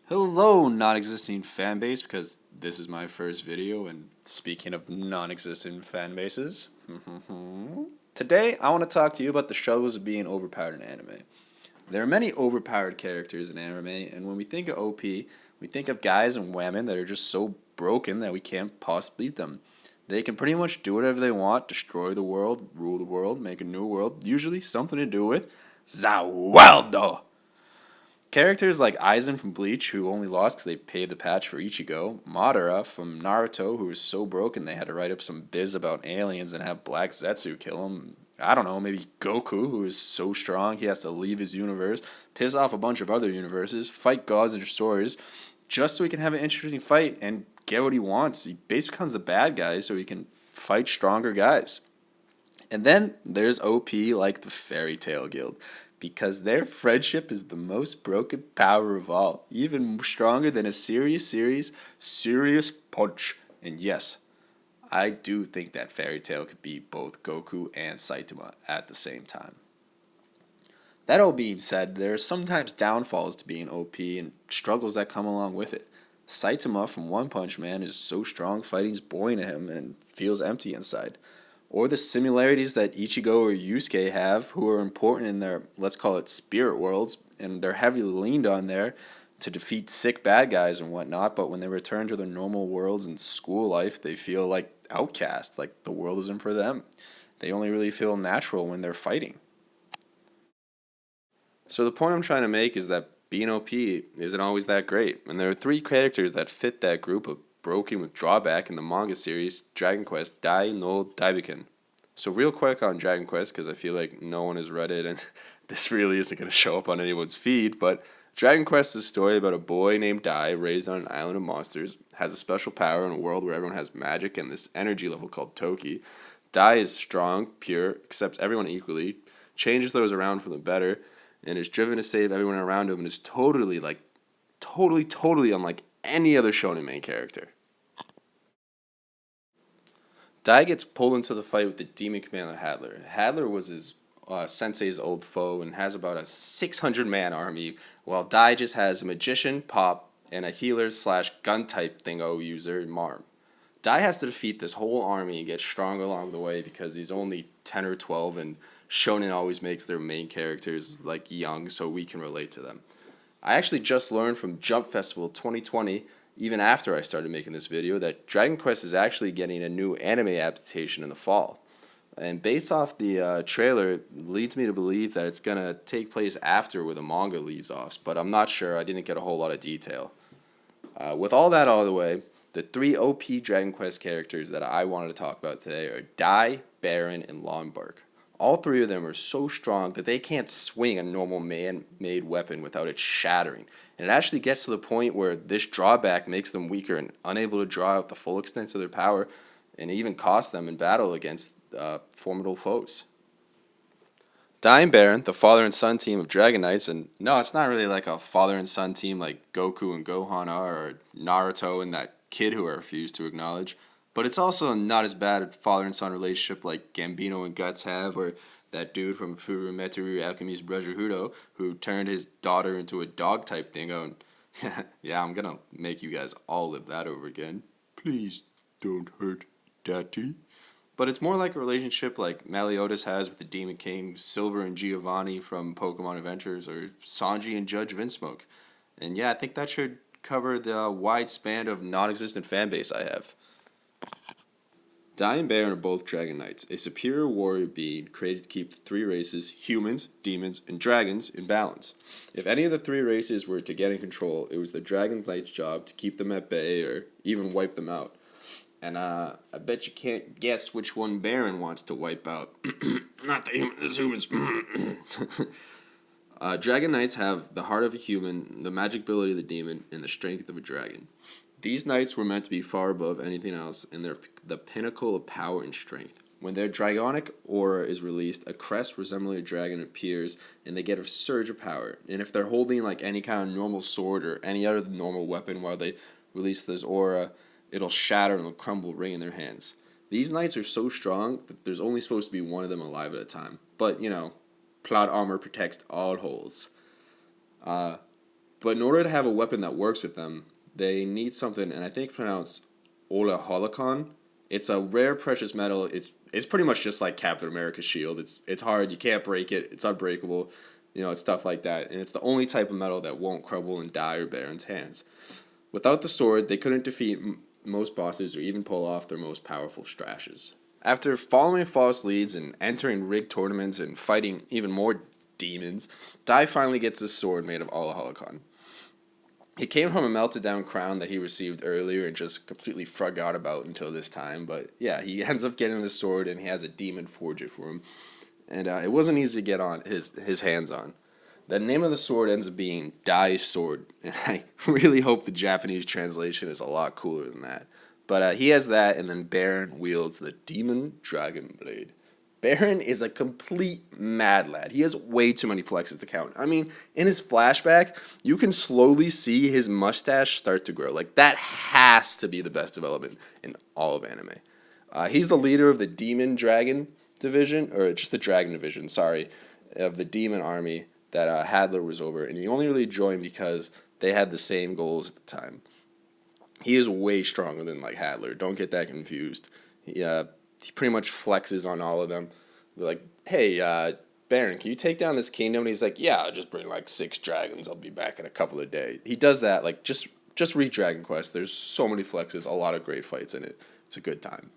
Hello, non-existing fan base, because this is my first video, and speaking of non-existent fan bases, today I want to talk to you about the struggles of being overpowered in anime. There are many overpowered characters in anime, and when we think of OP, we think of guys and women that are just so broken that we can't possibly beat them. They can pretty much do whatever they want, destroy the world, rule the world, make a new world, usually something to do with Zawaldo. Characters like Aizen from Bleach, who only lost because they paid the patch for Ichigo, Madara from Naruto, who was so broken they had to write up some biz about aliens and have Black Zetsu kill him. I don't know, maybe Goku, who is so strong he has to leave his universe, piss off a bunch of other universes, fight gods and destroyers, just so he can have an interesting fight and get what he wants. He basically becomes the bad guy so he can fight stronger guys. And then there's OP like the Fairy Tail Guild, because their friendship is the most broken power of all, even stronger than a serious punch. And yes, I do think that Fairy Tail could beat both Goku and Saitama at the same time. That all being said, there are sometimes downfalls to being OP and struggles that come along with it. Saitama from One Punch Man is so strong fighting's boring to him and feels empty inside. Or the similarities that Ichigo or Yusuke have, who are important in their, let's call it, spirit worlds, and they're heavily leaned on there to defeat sick bad guys and whatnot, but when they return to their normal worlds and school life, they feel like outcasts, like the world isn't for them. They only really feel natural when they're fighting. So the point I'm trying to make is that being OP isn't always that great, and there are three characters that fit that group of broken with drawback in the manga series Dragon Quest Dai no Daibiken. So real quick on Dragon Quest, because I feel like no one has read it, and this really isn't going to show up on anyone's feed, but Dragon Quest is a story about a boy named Dai raised on an island of monsters, has a special power in a world where everyone has magic and this energy level called Toki. Dai is strong, pure, accepts everyone equally, changes those around for the better, and is driven to save everyone around him, and is totally unlike any other shonen main character. Dai gets pulled into the fight with the demon commander Hadler. Hadler was his sensei's old foe and has about a 600-man army, while Dai just has a magician, Pop, and a healer slash gun type thingo user, Marm. Dai has to defeat this whole army and get strong along the way because he's only 10 or 12, and Shonen always makes their main characters like young so we can relate to them. I actually just learned from Jump Festival 2020, even after I started making this video, that Dragon Quest is actually getting a new anime adaptation in the fall. And based off the trailer, it leads me to believe that it's going to take place after where the manga leaves off, but I'm not sure. I didn't get a whole lot of detail. With all that out of the way, the three OP Dragon Quest characters that I wanted to talk about today are Dai, Baron, and Lombark. All three of them are so strong that they can't swing a normal man-made weapon without it shattering. And it actually gets to the point where this drawback makes them weaker and unable to draw out the full extent of their power, and even cost them in battle against formidable foes. Dai and Baron, the father and son team of Dragon Knights, and no, it's not really like a father and son team like Goku and Gohan are, or Naruto and that kid who I refuse to acknowledge. But it's also not as bad a father and son relationship like Gambino and Guts have, or that dude from Furumeteru Alchemy's Brotherhoodo who turned his daughter into a dog type dingo. And yeah, I'm gonna make you guys all live that over again. Please don't hurt Daddy. But it's more like a relationship like Meliodas has with the Demon King, Silver and Giovanni from Pokemon Adventures, or Sanji and Judge Vinsmoke. And yeah, I think that should cover the wide span of non-existent fan base I have. Dai and Baron are both Dragon Knights, a superior warrior being created to keep the three races, humans, demons, and dragons, in balance. If any of the three races were to get in control, it was the Dragon Knight's job to keep them at bay or even wipe them out. And I bet you can't guess which one Baron wants to wipe out. Not the humans. Dragon Knights have the heart of a human, the magic ability of the demon, and the strength of a dragon. These knights were meant to be far above anything else, and they're the pinnacle of power and strength. When their dragonic aura is released, a crest resembling a dragon appears, and they get a surge of power. And if they're holding like any kind of normal sword or any other normal weapon while they release this aura, it'll shatter and it'll crumble right in their hands. These knights are so strong that there's only supposed to be one of them alive at a time. But, plot armor protects all holes. But in order to have a weapon that works with them, they need something, and I think pronounced Olaholokon. It's a rare precious metal. It's pretty much just like Captain America's shield. It's hard. You can't break it. It's unbreakable. It's stuff like that. And it's the only type of metal that won't crumble and die or Baron's hands. Without the sword, they couldn't defeat most bosses or even pull off their most powerful strashes. After following false leads and entering rigged tournaments and fighting even more demons, Dai finally gets his sword made of Olaholokon. It came from a melted down crown that he received earlier and just completely forgot about until this time. But yeah, he ends up getting the sword and he has a demon forge it for him. And it wasn't easy to get on his hands on. The name of the sword ends up being Dai's Sword. And I really hope the Japanese translation is a lot cooler than that. But he has that, and then Baron wields the Demon Dragon Blade. Baron is a complete mad lad. He has way too many flexes to count. I mean, in his flashback, you can slowly see his mustache start to grow. Like, that has to be the best development in all of anime. He's the leader of the Demon Dragon Division, or just the Dragon Division, sorry, of the Demon Army that Hadler was over. And he only really joined because they had the same goals at the time. He is way stronger than like Hadler. Don't get that confused. He pretty much flexes on all of them. They're like, hey, Baron, can you take down this kingdom? And he's like, yeah, I'll just bring like 6 dragons. I'll be back in a couple of days. He does that, like, just read Dragon Quest. There's so many flexes, a lot of great fights in it. It's a good time.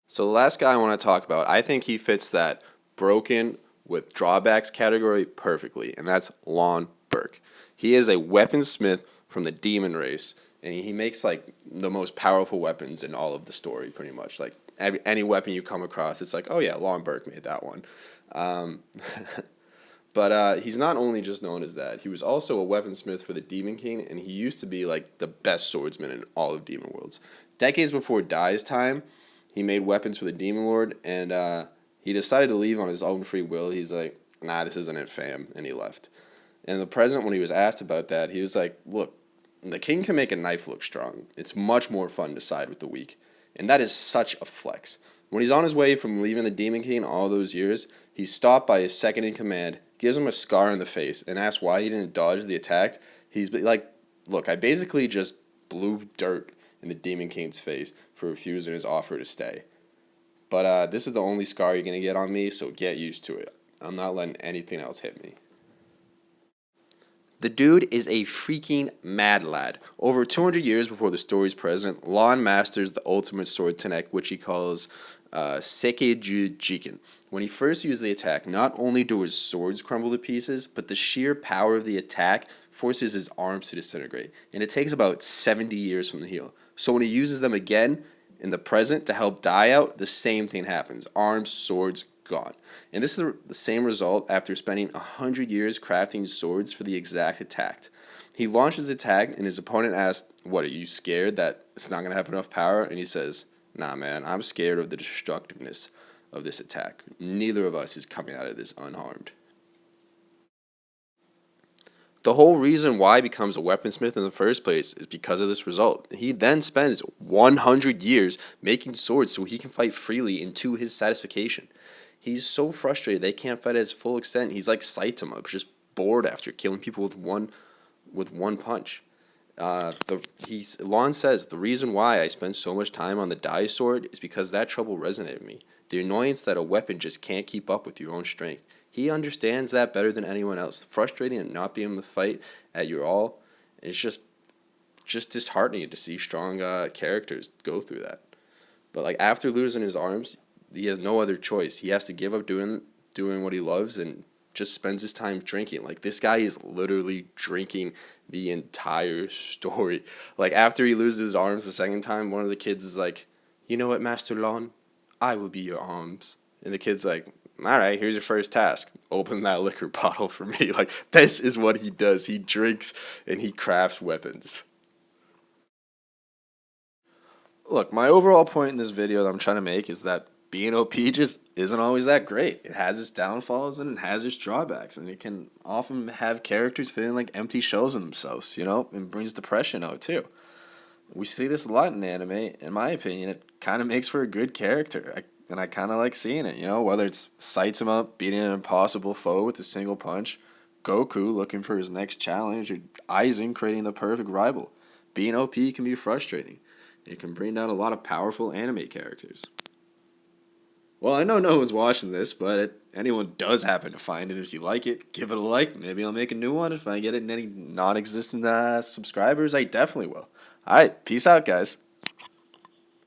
So the last guy I want to talk about, I think he fits that broken with drawbacks category perfectly, and that's Lon Burke. He is a weaponsmith from the demon race, and he makes like the most powerful weapons in all of the story, pretty much. Like any weapon you come across, it's like, oh yeah, Lon Burke made that one. But he's not only just known as that. He was also a weaponsmith for the Demon King, and he used to be like the best swordsman in all of Demon Worlds. Decades before Dai's time, he made weapons for the Demon Lord, and he decided to leave on his own free will. He's like, nah, this isn't it, fam, and he left. And the president, when he was asked about that, he was like, look, the king can make a knife look strong. It's much more fun to side with the weak. And that is such a flex. When he's on his way from leaving the Demon King all those years, he's stopped by his second in command, gives him a scar in the face, and asks why he didn't dodge the attack. He's like, look, I basically just blew dirt in the Demon King's face for refusing his offer to stay. But this is the only scar you're going to get on me, so get used to it. I'm not letting anything else hit me. The dude is a freaking mad lad. Over 200 years before the story's present, Lon masters the ultimate sword technique, which he calls Sekeiju Jiken. When he first used the attack, not only do his swords crumble to pieces, but the sheer power of the attack forces his arms to disintegrate. And it takes about 70 years from the heal. So when he uses them again in the present to help Dai out, the same thing happens. Arms, swords, gone. And this is the same result after spending 100 years crafting swords for the exact attack. He launches the attack, and his opponent asks, what, are you scared that it's not going to have enough power? And he says, nah, man, I'm scared of the destructiveness of this attack. Neither of us is coming out of this unharmed. The whole reason why he becomes a weaponsmith in the first place is because of this result. He then spends 100 years making swords so he can fight freely and to his satisfaction. He's so frustrated they can't fight at his full extent. He's like Saitama, just bored after killing people with one punch. Lon says, the reason why I spend so much time on the Dai sword is because that trouble resonated with me. The annoyance that a weapon just can't keep up with your own strength. He understands that better than anyone else. Frustrating and not being able to fight at your all. It's just disheartening to see strong characters go through that. But like after losing his arms, he has no other choice. He has to give up doing what he loves and just spends his time drinking. Like, this guy is literally drinking the entire story. Like, after he loses his arms the second time, one of the kids is like, you know what, Master Lon? I will be your arms. And the kid's like, all right, here's your first task. Open that liquor bottle for me. Like, this is what he does. He drinks and he crafts weapons. Look, my overall point in this video that I'm trying to make is that being OP just isn't always that great. It has its downfalls and it has its drawbacks, and it can often have characters feeling like empty shells of themselves, and brings depression out too. We see this a lot in anime. In my opinion, it kind of makes for a good character, and I kind of like seeing it, whether it's Saitama beating an impossible foe with a single punch, Goku looking for his next challenge, or Aizen creating the perfect rival. Being OP can be frustrating. It can bring down a lot of powerful anime characters. Well, I know no one's watching this, but if anyone does happen to find it, if you like it, give it a like. Maybe I'll make a new one. If I get it in any non existent subscribers, I definitely will. Alright, peace out, guys.